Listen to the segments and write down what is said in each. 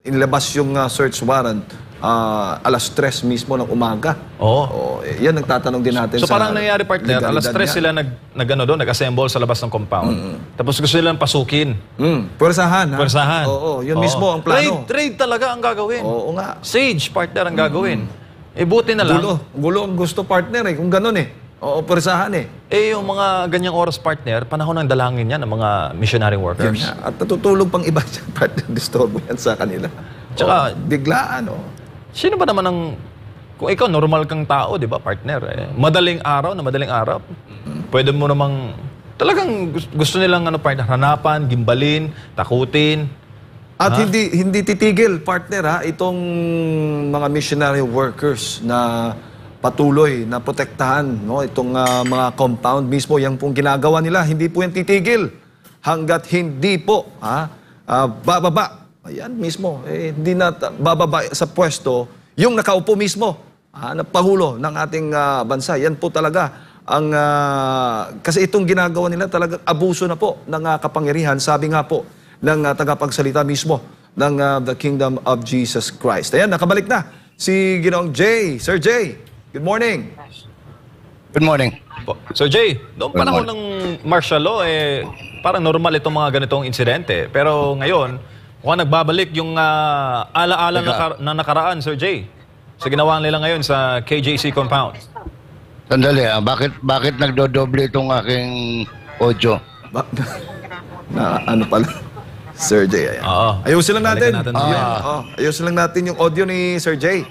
inilabas yung search warrant alas 3 mismo ng umaga. Oo. Yan ang tatanong din natin So parang nangyari, partner, alas 3 sila nag-assemble sa labas ng compound. Tapos gusto nilang pasukin. Pwersahan, ha? Pwersahan. Oo, yun mismo ang plano. Trade talaga ang gagawin. Oo nga. Siege, partner, ang gagawin. Eh, buti na lang. Gulo ang gusto, partner, kung ganun Oo, pwersahan Eh, yung mga ganyang oras, partner, panahon ng dalangin yan ng mga missionary workers. Yan, at natutulog pang iba dyan, partner, disturbo yan sa kanila. Tsaka, biglaan, Sino ba naman ang... Kung ikaw, normal kang tao, di ba, partner? Madaling araw, pwede mo namang... Talagang gusto nilang, partner, hanapan, gimbalin, takutin. At hindi titigil, partner, itong mga missionary workers na patuloy na protektahan, itong mga compound mismo, yung pong ginagawa nila, hindi po yan titigil hanggat hindi po bababa. Ayan mismo, hindi na bababa sa pwesto yung nakaupo mismo na pahulo ng ating bansa. Yan po talaga ang kasi itong ginagawa nila talagang abuso na po ng kapangyarihan, sabi nga po ng tagapagsalita mismo ng the Kingdom of Jesus Christ. Ayan, nakabalik na si Ginoong Jay. Sir Jay, good morning. Good morning. Sir Jay, noong panahon ng martial law, parang normal itong mga ganitong insidente. Pero ngayon, mukhang nagbabalik yung alaala na nakaraan, Sir Jay, sa ginawa nila ngayon sa KJC compound. Sandali, bakit nagdodoble itong aking audio? Ano pala? Sir Jay, ayan. Ayusin lang natin. Ayusin lang natin yung audio ni Sir Jay.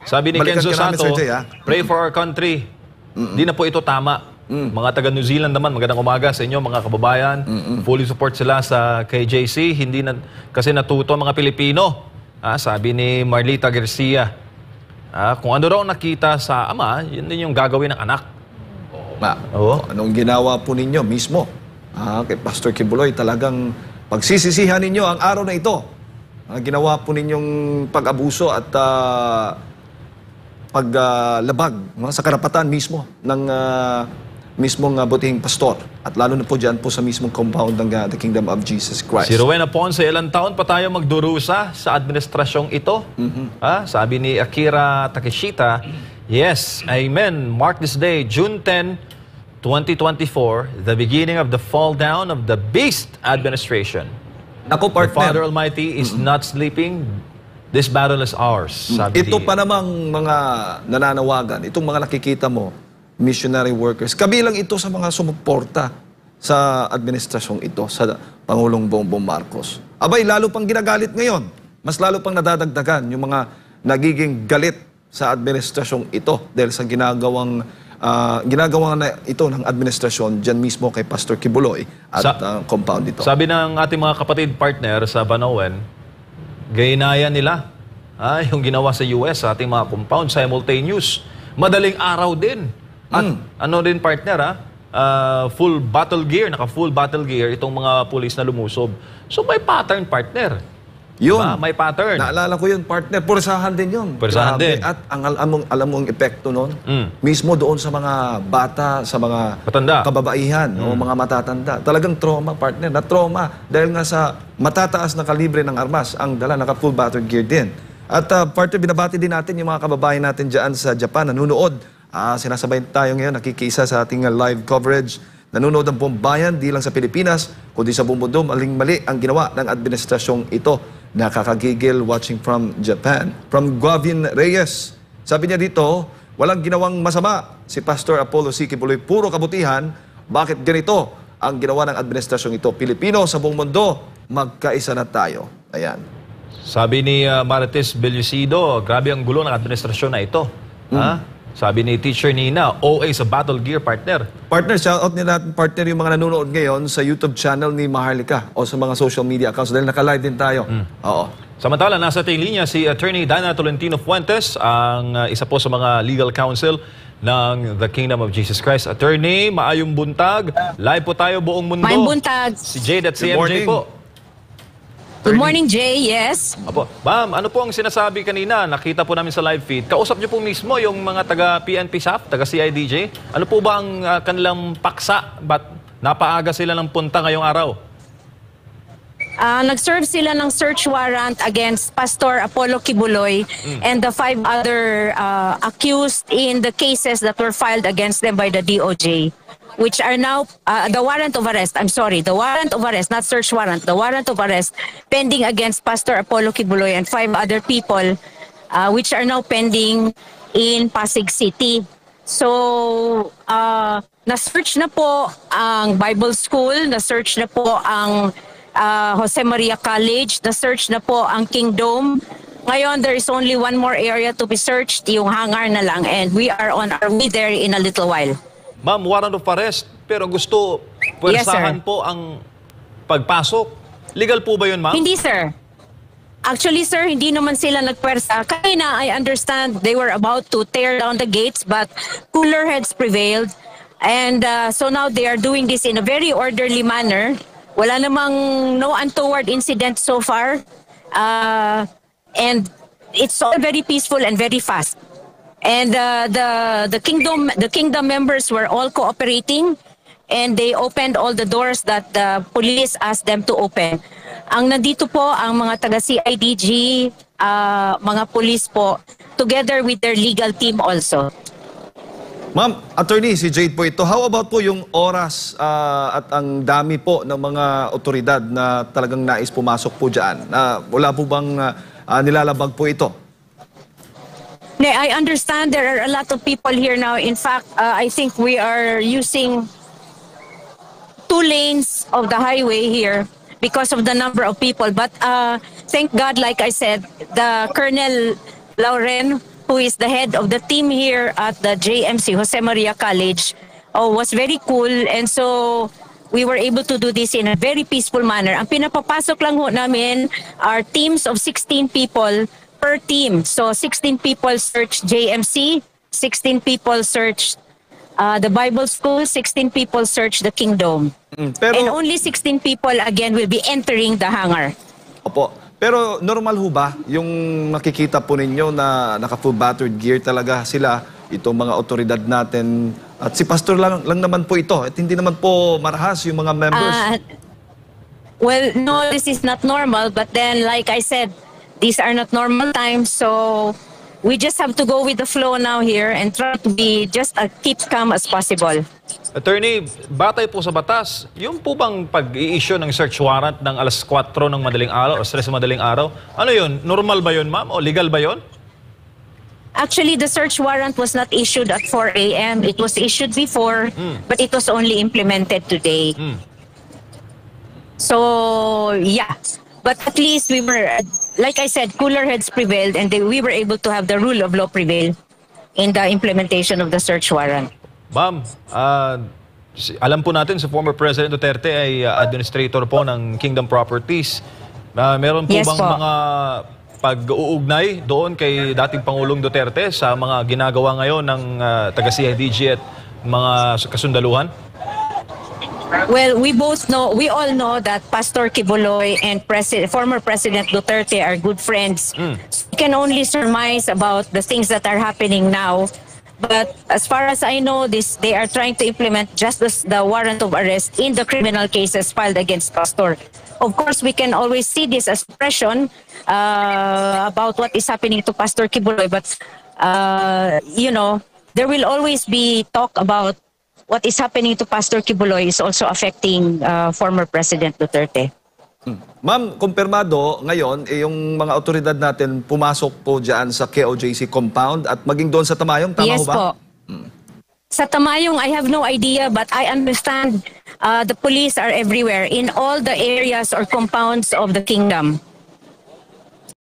Sabi ni Kenzo Santo, Sir Jay, pray for our country. Di na po ito tama. Mga taga New Zealand naman, magandang umaga sa inyo mga kababayan. Fully support sila sa KJC. Hindi na, kasi natuto ang mga Pilipino. Sabi ni Marlita Garcia, kung ano raw nakita sa ama, yun din yung gagawin ng anak. Anong ginawa po ninyo mismo kay Pastor Kibuloy, talagang pagsisisihan ninyo ang araw na ito. Ginawa po ninyong pag-abuso at paglabag sa karapatan mismo ng mismong butihing pastor. At lalo na po dyan po sa mismong compound ng the Kingdom of Jesus Christ. Si Rowena Ponce, ilang taon pa tayo magdurusa sa administrasyong ito? Sabi ni Akira Takeshita, yes, amen. Mark this day, June 10, 2024, the beginning of the fall down of the beast administration. Ako, partner. The Father Almighty is not sleeping. This battle is ours. Sabi ito pa namang mga nananawagan, itong mga nakikita mo, missionary workers, kabilang ito sa mga sumuporta sa administrasyong ito, sa Pangulong Bongbong Marcos. Abay, lalo pang ginagalit ngayon. Mas lalo pang nadadagdagan yung mga nagiging galit sa administrasyong ito dahil sa ginagawa na ito ng administrasyon dyan mismo kay Pastor Kibuloy at compound ito. Sabi ng ating mga kapatid partner sa Banawen, gainaya nila yung ginawa sa US sa ating mga compound, simultaneous. Madaling araw din. At ano din partner, full battle gear, naka-full battle gear itong mga pulis na lumusob. So may pattern, partner. Yun. Diba? May pattern. Naalala ko yun, partner. Pursahan din yun. Pursahan din. At alam mo ang epekto nun, mismo doon sa mga bata, sa mga kababaihan, o mga matatanda. Talagang trauma, partner. Na-trauma. Dahil nga sa matataas na kalibre ng armas, ang dala, naka-full battle gear din. At partner, binabati din natin yung mga kababayan natin dyan sa Japan, nanunood. Sinasabay tayo ngayon, nakikisa sa ating live coverage. Nanonood ang buong bayan, di lang sa Pilipinas, kundi sa buong mundo, maling-mali ang ginawa ng administrasyong ito. Nakakagigil watching from Japan. From Guavin Reyes, sabi niya dito, walang ginawang masama si Pastor Apollo C. Kibuloy, puro kabutihan. Bakit ganito ang ginawa ng administrasyong ito? Pilipino sa buong mundo, magkaisa na tayo. Ayan. Sabi ni Marites Bellucido, grabe ang gulo ng administrasyon na ito. Sabi ni Teacher Nina, OA sa battle gear, partner. Partner, shoutout nila natin, partner, yung mga nanonood ngayon sa YouTube channel ni Maharlika o sa mga social media accounts dahil naka-live din tayo. Oo. Samantala, nasa ating linya si Attorney Dana Tolentino Fuentes, ang isa po sa mga legal counsel ng The Kingdom of Jesus Christ. Attorney, maayong buntag. Live po tayo buong mundo. Maayong buntag. Si Jade at si MJ po. Good morning, Jay. Yes. Apo. Ma'am, ano po ang sinasabi kanina? Nakita po namin sa live feed. Kausap niyo po mismo yung mga taga-PNP SAF, taga-CIDJ. Ano po ba ang kanilang paksa? Ba't napaaga sila ng punta ngayong araw? Nag-serve sila ng search warrant against Pastor Apollo Kibuloy and the 5 other accused in the cases that were filed against them by the DOJ, which are now the warrant of arrest. I'm sorry, the warrant of arrest, not search warrant. The warrant of arrest pending against Pastor Apollo Kibuloy and 5 other people, which are now pending in Pasig City. So, na-search na po ang Bible School, na-search na po ang Jose Maria College, na-search na po ang Kingdom. Ngayon, there is only one more area to be searched, yung hangar na lang, and we are on our way there in a little while. Ma'am, warrant of arrest, pero gusto pwersahan po ang pagpasok. Legal po ba yun, ma'am? Hindi, sir. Actually, sir, hindi naman sila nagpwersa. Kanina, I understand they were about to tear down the gates, but cooler heads prevailed. And so now they are doing this in a very orderly manner. Wala namang no untoward incident so far. And it's all very peaceful and very fast. And the kingdom members were all cooperating, and they opened all the doors that the police asked them to open. Ang nandito po ang mga taga CIDG, mga police po, together with their legal team also. Ma'am, attorney, si Jade po ito. How about po yung oras at ang dami po ng mga otoridad na talagang nais pumasok po dyan? Wala po bang nilalabag po ito? I understand there are a lot of people here now. In fact, I think we are using 2 lanes of the highway here because of the number of people. But thank God, like I said, the Colonel Lauren, who is the head of the team here at the JMC, Jose Maria College, was very cool. And so we were able to do this in a very peaceful manner. Ang pinapapasok lang ho namin are teams of 16 people per team. So 16 people search JMC, 16 people search the Bible School, 16 people search the Kingdom. And only 16 people again will be entering the hangar. Opo. Pero normal ho ba yung makikita po ninyo na naka-full battered gear talaga sila, itong mga otoridad natin? At si Pastor lang naman po ito. At hindi naman po marahas yung mga members. Well, no, this is not normal. But then, like I said, these are not normal times. So we just have to go with the flow now here and try to be just keep calm as possible. Attorney, batay po sa batas, yung po bang pag-i-issue ng search warrant ng alas 4 ng madaling araw o 3 ng madaling araw, ano yun? Normal ba yun, ma'am? O legal ba yun? Actually, the search warrant was not issued at 4 a.m. It was issued before, but it was only implemented today. So, yeah. But at least we were, like I said, cooler heads prevailed, and we were able to have the rule of law prevail in the implementation of the search warrant. Ma'am, alam po natin si former President Duterte ay administrator po ng Kingdom Properties. Meron po Yes bang po. mga pag-uugnay doon kay dating Pangulong Duterte sa mga ginagawa ngayon ng taga-CIDG at mga kasundaluhan? Well, we all know that Pastor Kibuloy and former President Duterte are good friends. So we can only surmise about the things that are happening now. But as far as I know, they are trying to implement just the warrant of arrest in the criminal cases filed against Pastor. Of course, we can always see this as pressure about what is happening to Pastor Kibuloy. But, you know, there will always be talk about what is happening to Pastor Kibuloy is also affecting former President Duterte. Ma'am, kumpirmado ngayon, yung mga otoridad natin pumasok po dyan sa KOJC compound at maging doon sa Tamayong, tama Yes ho ba? po. Sa Tamayong, I have no idea, but I understand the police are everywhere in all the areas or compounds of the kingdom,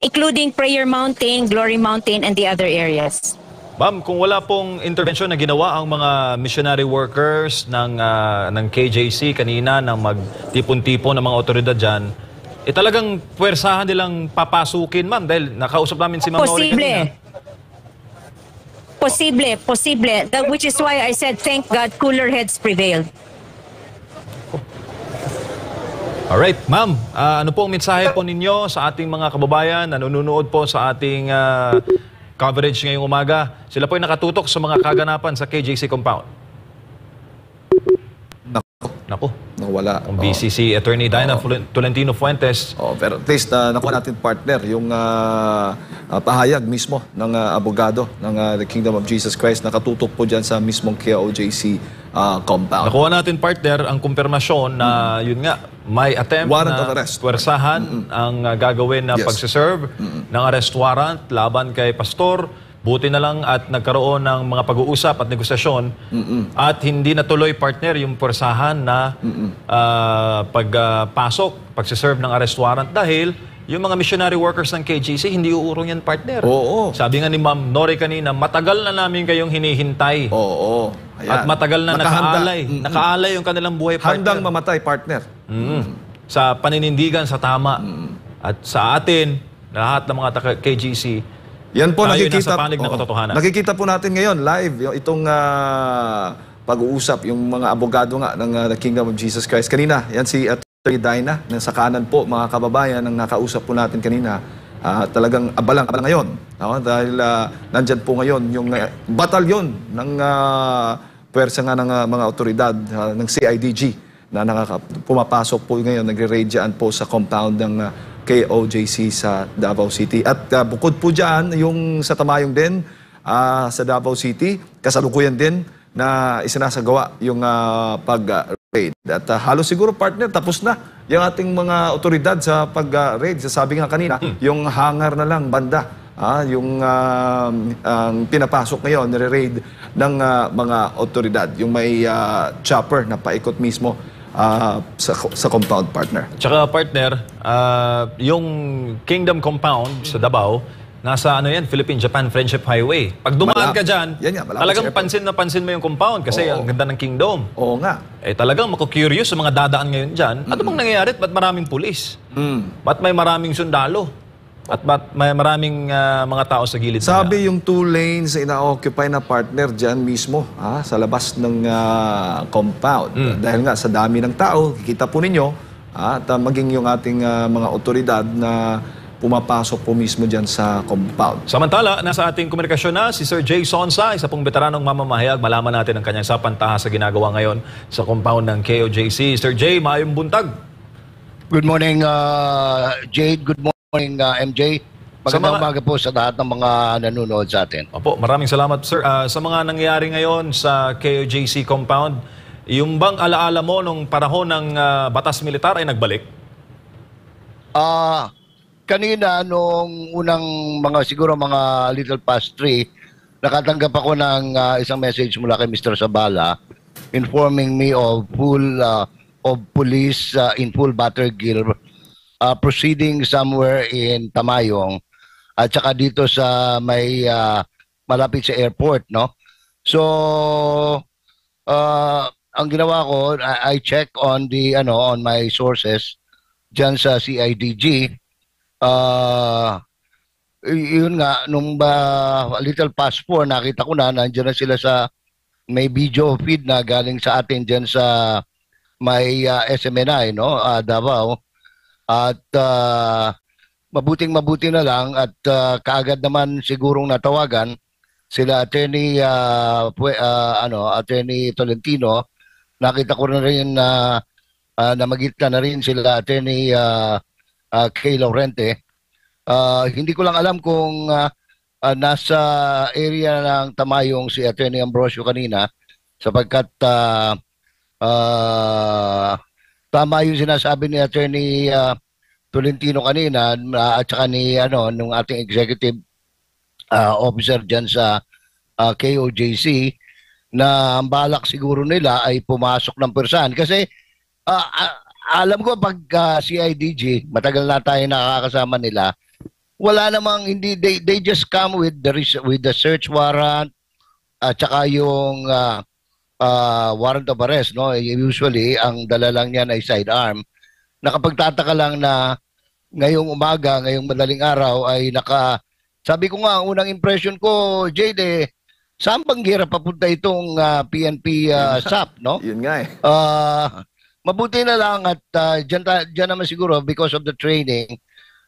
including Prayer Mountain, Glory Mountain, and the other areas. Ma'am, kung wala pong intervention na ginawa ang mga missionary workers ng KJC kanina ng magtipon-tipon ng mga otoridad dyan, talagang puwersahan nilang papasukin, ma'am, dahil nakausap namin si Ma'am Nori kanina. Posible. Which is why I said, thank God, cooler heads prevailed. Alright, ma'am, ano po ang mensahe po ninyo sa ating mga kababayan na nanonood po sa ating coverage ngayong umaga? Sila po ay nakatutok sa mga kaganapan sa KJC compound. Nako. nawala. Ang BCC Attorney Dinah Tolentino Fuentes. Pero at least nakuha natin partner yung pahayag mismo ng abogado ng the Kingdom of Jesus Christ na katutok po dyan sa mismong KOJC compound. Nakuha natin partner ang kumpirmasyon na yun nga, may attempt Warrant na of arrest. puwersahan ang gagawin na Yes. pagsiserve ng arrest warrant laban kay Pastor. Buti na lang at nagkaroon ng mga pag-uusap at negosasyon at hindi natuloy partner yung puwersahan na pagpasok, pagsiserve ng arrest warrant dahil yung mga missionary workers ng KGC hindi uurong yan partner. Oo. Sabi nga ni Ma'am Nori kanina, matagal na namin kayong hinihintay. Oo. At matagal na nakaalay. Nakaalay yung kanilang buhay partner. Handang mamatay partner. Sa paninindigan sa tama. At sa atin, lahat ng mga KGC, Yan po tayo nakikita. nasa panig ng katotohanan. Nakikita po natin ngayon live itong pag-uusap yung mga abogado nga ng the Kingdom of Jesus Christ. Kanina, yan si Attorney Dinah, sa kanan po mga kababayan ng nakausap po natin kanina. Talagang abalang-abala ngayon. Dahil nandyan po ngayon yung batalyon ng puwersa nga ng mga otoridad ng CIDG na pumapasok po ngayon, nagre-raid dyan po sa compound ng KOJC sa Davao City. At bukod po dyan, yung sa Tamayong din, sa Davao City, kasalukuyan din na isinasagawa yung pag-raid. At halos siguro partner, tapos na yung ating mga otoridad sa pag-raid. Sabi nga kanina, yung hangar na lang, banda, yung pinapasok ngayon, nire-raid ng mga otoridad. Yung may chopper na paikot mismo sa compound partner. Tsaka partner, yung Kingdom Compound sa Davao, nasa Philippine-Japan Friendship Highway. Pag dumaan ka dyan, talagang pansin na pansin mo yung compound kasi ang ganda ng Kingdom. Oo nga. Talagang mako-curious sa mga dadaan ngayon dyan. Ano bang nangyayari? Ba't maraming pulis? Ba't may maraming sundalo? At ba't may maraming mga tao sa gilid? Sabi yung 2 lanes na ina-occupy na partner dyan mismo sa labas ng compound. Dahil nga sa dami ng tao, kikita po ninyo at maging yung ating mga otoridad na pumapasok po mismo dyan sa compound. Samantala, nasa ating komunikasyon na si Sir Jay Sonsa, isa pong veteranong mamamahayag. Malaman natin ang kanyang sapantaha sa ginagawa ngayon sa compound ng KOJC. Sir Jay, maayong buntag. Good morning, Jade. Good morning, MJ. Magandang umaga po sa lahat ng mga nanonood sa atin. Opo, maraming salamat, sir. Sa mga nangyayari ngayon sa KOJC compound, yung bang alaala mo nung panahon ng batas militar ay nagbalik? Kanina, nung unang siguro mga little past 3, nakatanggap ako ng isang message mula kay Mr. Sabala informing me of police in full battle gear proceeding somewhere in Tamayong at saka dito sa may malapit sa airport, no? So ang ginawa ko, I check on the on my sources diyan sa CIDG. Yun nga, nung little past 4, nakita ko na nandiyan na sila sa may video feed na galing sa atin dyan sa may SMNI, no? Davao. At mabuting-mabuti na lang at kaagad naman sigurong natawagan sila Attorney Attorney Tolentino. Nakita ko na rin na namagita na rin sila Attorney Kay Laurente. Hindi ko lang alam kung nasa area ng Tamayong si Attorney Ambrosio kanina sapagkat tama yung sinasabi ni Attorney Tolentino kanina at saka ni nung ating executive officer dyan sa KOJC na ang balak siguro nila ay pumasok ng persahan kasi alam ko pag CIDG, matagal na tayo nakakasama nila, wala namang hindi they just come with the search warrant at saka yung warrant of arrest, no? Usually ang dala lang niyan ay sidearm. Nakapagtataka lang na ngayong umaga, ngayong madaling araw ay sabi ko nga unang impression ko, Jade, saan bang gira papunta itong PNP SAP, no? Yun nga eh. Mabuti na lang at dyan naman siguro because of the training,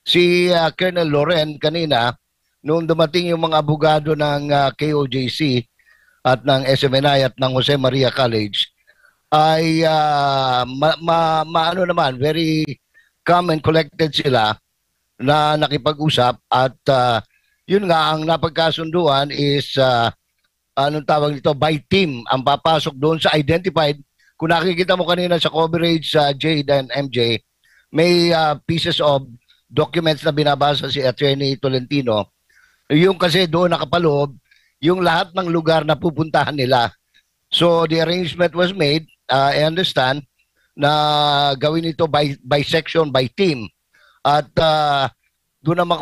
si Colonel Loren kanina, nung dumating yung mga abogado ng KOJC at ng SMNI at ng Jose Maria College, ay ano naman, very calm and collected sila na nakipag-usap at yun nga ang napagkasunduan is anong tawag nito, by team ang papasok doon sa identified. Kung nakikita mo kanina sa coverage sa Jade and MJ, may pieces of documents na binabasa si Attorney Tolentino. Yung kasi doon nakapaloob yung lahat ng lugar na pupuntahan nila. So the arrangement was made, I understand, na gawin ito by section, by team. At doon naman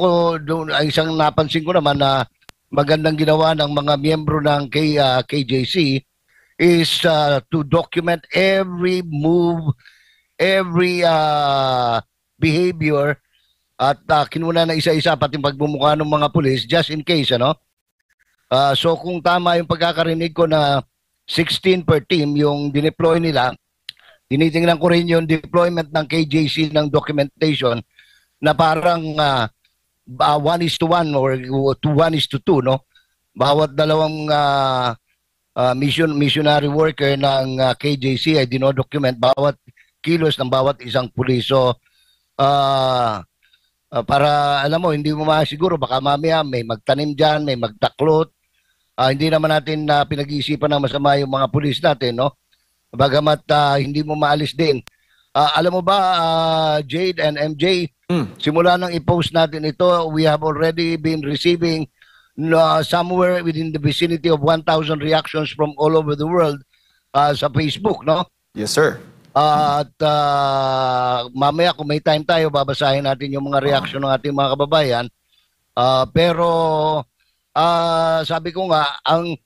isang napansin ko naman na magandang ginawa ng mga miyembro ng KJC is to document every move, every behavior at kinuna na isa-isa pati pagbumukha ng mga pulis just in case, ano? So kung tama yung pagkakarinig ko na 16 per team yung dineploy nila, tinitingnan ko rin yung deployment ng KJC ng documentation na parang 1:1 or 1:2, no? Bawat dalawang missionary worker ng KJC ay dinodocument bawat kilos ng bawat isang pulis. So, para alam mo, hindi mo masiguro, baka mamaya may magtanim dyan, may magtaklot. Hindi naman natin pinag-iisipan na masama yung mga pulis natin, no? Bagamat hindi mo maalis din. Alam mo ba, Jade and MJ, simula nang i-post natin ito, we have already been receiving somewhere within the vicinity of 1,000 reactions from all over the world sa Facebook, no? Yes, sir. At mamaya kung may time tayo, babasahin natin yung mga reaction ng ating mga kababayan. Pero sabi ko nga, ang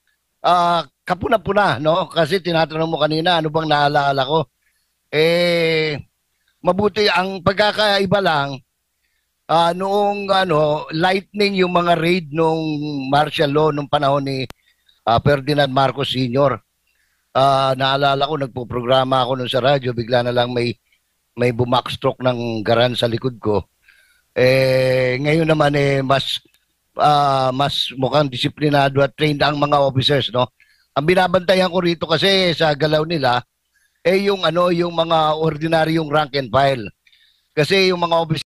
kapuna-puna, no? Kasi tinatanong mo kanina, ano bang naalala ko? Mabuti ang pagkakaiba lang, noong lightning yung mga raid nung martial law nung panahon ni Ferdinand Marcos Sr. Naalala ko, nagpo-programa ako nun sa radyo, bigla na lang may bumackstroke ng garan sa likod ko. Ngayon naman mas mukhang disiplinado at trained ang mga officers, no? Ang binabantayan ko rito kasi sa galaw nila yung mga ordinaryong rank and file. Kasi yung mga officers